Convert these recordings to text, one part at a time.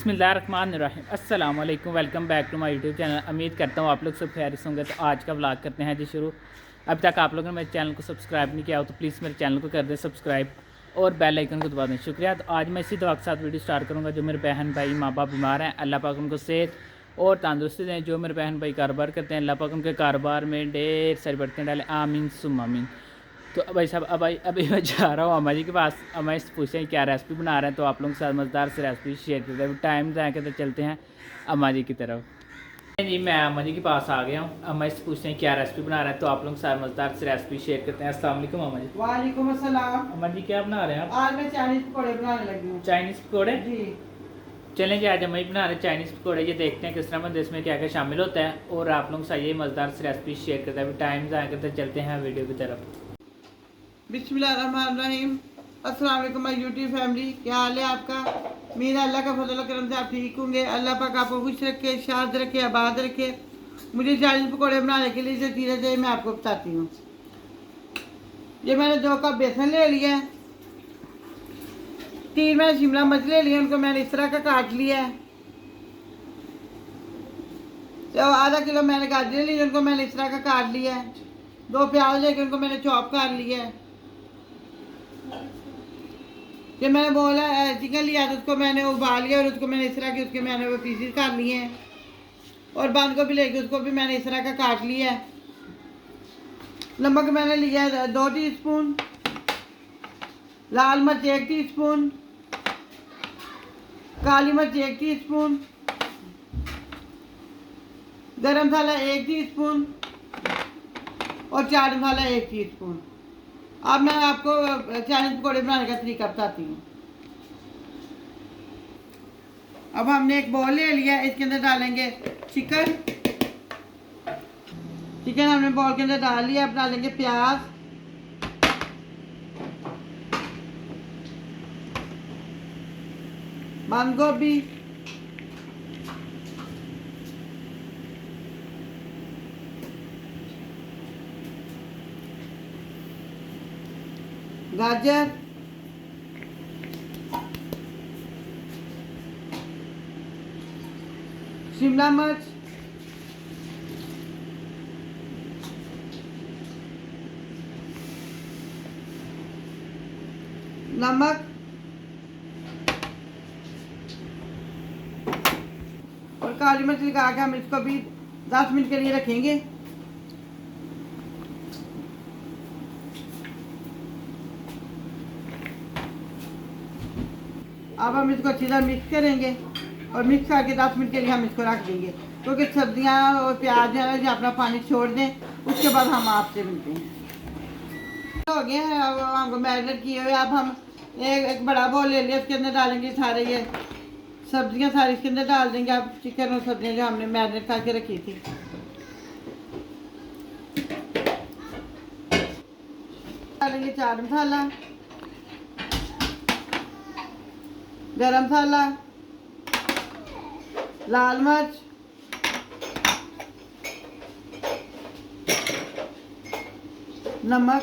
बिस्मिल्लाहिर्रहमानिर्रहीम अस्सलाम वालेकुम। Welcome back to my YouTube channel. उम्मीद करता हूँ आप लोग सब खैरियत होंगे। तो आज का व्लॉग करते हैं जी शुरू। अभी तक आप लोगों ने मेरे चैनल को सब्सक्राइब नहीं किया हो तो प्लीज़ मेरे चैनल को कर दें सब्सक्राइब और बेल आइकन को दबा दें। शुक्रिया। तो आज मैं इसी दुआ के साथ वीडियो स्टार्ट करूँगा। जो मेरे बहन भाई माँ बाप बीमार हैं, अल्लाह पाक उनको सेहत और तंदुरुस्ती दें। जो मेरे बहन भाई कारोबार करते हैं, अल्लाह पाक उनके कारोबार में ढेर सारी बरकतें डालें। आमीन सुम्मा आमीन। तो भाई साहब अभी मैं जा रहा हूँ अम्मा जी के पास। अम्मा से पूछते हैं क्या रेसिपी बना रहे हैं, तो आप लोगों के साथ मज़ेदार से रेसिपी शेयर करते हैं। टाइम जाए के तो चलते हैं अम्मा जी की तरफ। जी मैं अम्मा जी के पास आ गया हूँ। अम्मा से पूछते हैं क्या रेसिपी बना रहे हैं, तो आप लोगों के साथ मज़ेदार से रेसिपी शेयर करते हैं। अस्सलाम वालेकुम अम्मा जी। वालेकुम अस्सलाम। अम्मा जी क्या बना रहे हैं आप? आज मैं चाइनीज पकौड़े बनाने लगी हूँ। चाइनीज़ पकौड़े जी चलें जी, आज अम्मा जी बना रहे हैं चाइनीज़ पकौड़े। ये देखते हैं किस तरह बनते हैं, इसमें क्या क्या शामिल होता है और आप लोगों के साथ ये मज़ेदार से रेसिपी शेयर करते हैं। टाइम जाए के तो चलते हैं वीडियो की तरफ। बिस्मिल्लाहिर्रहमानिर्रहीम। अस्सलाम वालेकुम माय यूट्यूब फैमिली, क्या हाल है आपका? मेरा अल्लाह का फजल करम से आप ठीक होंगे। अल्लाह पाक आपको खुश रखे, शाद रखे, आबाद रखे। मुझे चाइनीज पकौड़े बनाने के लिए जो चीज़ें चाहिए मैं आपको बताती हूँ। ये मैंने 2 कप बेसन ले लिया है। 3 मैंने शिमला मिर्च ले लिया, उनको मैंने इस तरह का काट लिया है। तो आधा किलो मैंने गाजर ली, उनको मैंने इस तरह का काट लिया है। 2 प्याज लेके उनको मैंने चॉप कर लिया है। कि मैंने बोला चिकन लिया तो उसको मैंने उबाल लिया और उसको मैंने इस तरह के उसके मैंने वो पीसेस कर लिए हैं। और बंद गोभी लेके उसको भी मैंने इस तरह का काट लिया है। नमक मैंने लिया है 2 टीस्पून, लाल मिर्च 1 टीस्पून, काली मिर्च 1 टीस्पून, गरम मसाला 1 टीस्पून और चाट मसाला 1 टीस्पून। अब मैं आपको चाइनीज पकौड़े बनाने का तरीका बताती हूँ। अब हमने एक बॉल ले लिया, इसके अंदर डालेंगे चिकन। चिकन हमने बॉल के अंदर डाल लिया। अब डालेंगे प्याज, बंद गोभी, गाजर, शिमला मिर्च, नमक और काली मिर्च लगा के हम इसको भी 10 मिनट के लिए रखेंगे। अब हम इसको अच्छी तरह मिक्स करेंगे और मिक्स करके 10 मिनट के लिए हम इसको रख देंगे, क्योंकि सब्जियां और प्याज जो अपना पानी छोड़ दें, उसके बाद हम आपसे मिलते हैं। हो गया है, अब हमको मैरिनेट किए हुए। अब हम एक बड़ा बॉल ले लिया, इसके अंदर डालेंगे सारे ये सब्जियां, सारी इसके अंदर डाल देंगे। अब चिकन और सब्जियां जो हमने मैरिनेट करके रखी थी, डालेंगे चाट मसाला, गरम मसाला, लाल मिर्च, नमक,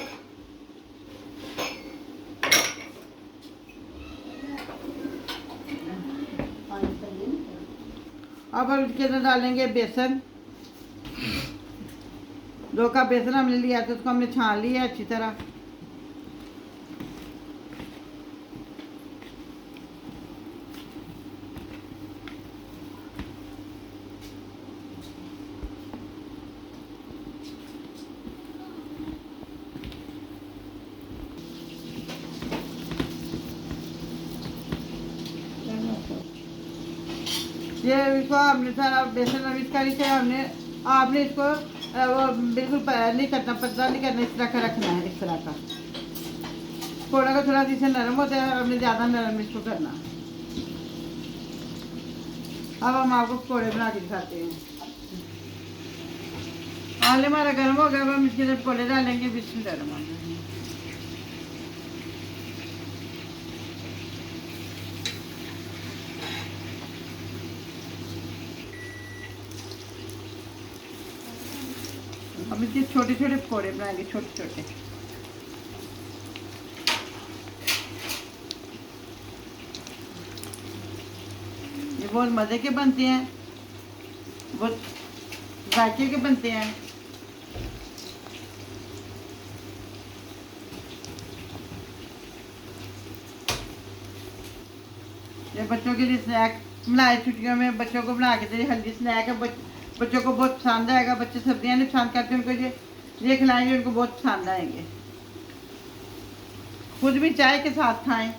अब हम इसके अंदर डालेंगे बेसन। 2 कप बेसन हमने लिया था, उसको हमने छान लिया अच्छी तरह। ये इसको हमने सारा बेसन मिक्स करके से हमने आपने इसको वो बिल्कुल नहीं करना, पतला नहीं करना, इस तरह का रखना है। इस तरह का थोड़ा का थोड़ा सा नरम होता है, हमने ज़्यादा नरम इसको करना। अब हम आपको पकौड़े बना के दिखाते हैं। आलू हमारा गर्म हो गया, अब हम इसके अंदर पकौड़े डालेंगे। बिस्मिल्लाह। अब इसके छोटे छोटे पकौड़े बनाएंगे, छोटे छोटे। ये बहुत मज़े के बनते हैं, बहुत जायके के बनते हैं। ये बच्चों के लिए स्नैक बनाए छुट्टियों में, बच्चों को बना के दे, हेल्दी स्नैक है, बच्चों को बहुत पसंद आएगा। बच्चे सब्जियां नहीं पसंद करते, उनको ये खिलाएंगे, उनको बहुत पसंद आएंगे। खुद भी चाय के साथ खाएं,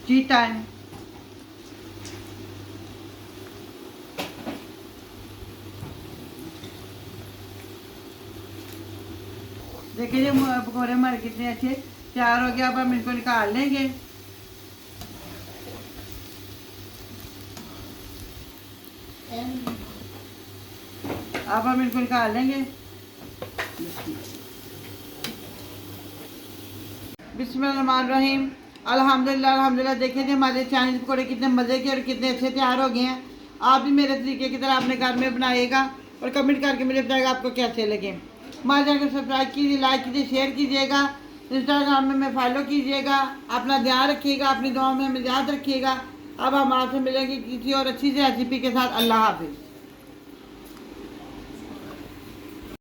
टी टाइम। देखिए ये पकौड़े हमारे कितने अच्छे तैयार हो गया। अब हम इनको निकाल लेंगे। अब हम इनको निकाल लेंगे। बिस्मिल्लाहिर्रहमानिर्रहीम। अल्हम्दुलिल्लाह अल्हम्दुलिल्लाह। देखिए जी हमारे चाइनीज़ पकौड़े कितने मज़े के और कितने अच्छे तैयार हो गए हैं। आप भी मेरे तरीके की तरह अपने घर में बनाइएगा और कमेंट करके मुझे बताइएगा आपको कैसे लगे। हमारे चैनल को सब्सक्राइब कीजिए, लाइक कीजिए, शेयर कीजिएगा, इंस्टाग्राम में मैं फॉलो कीजिएगा। अपना ध्यान रखिएगा, अपनी दुआ में हमें याद रखिएगा। अब हम आपसे मिलेंगे किसी और अच्छी सी रेसिपी के साथ। अल्लाह हाफिज़।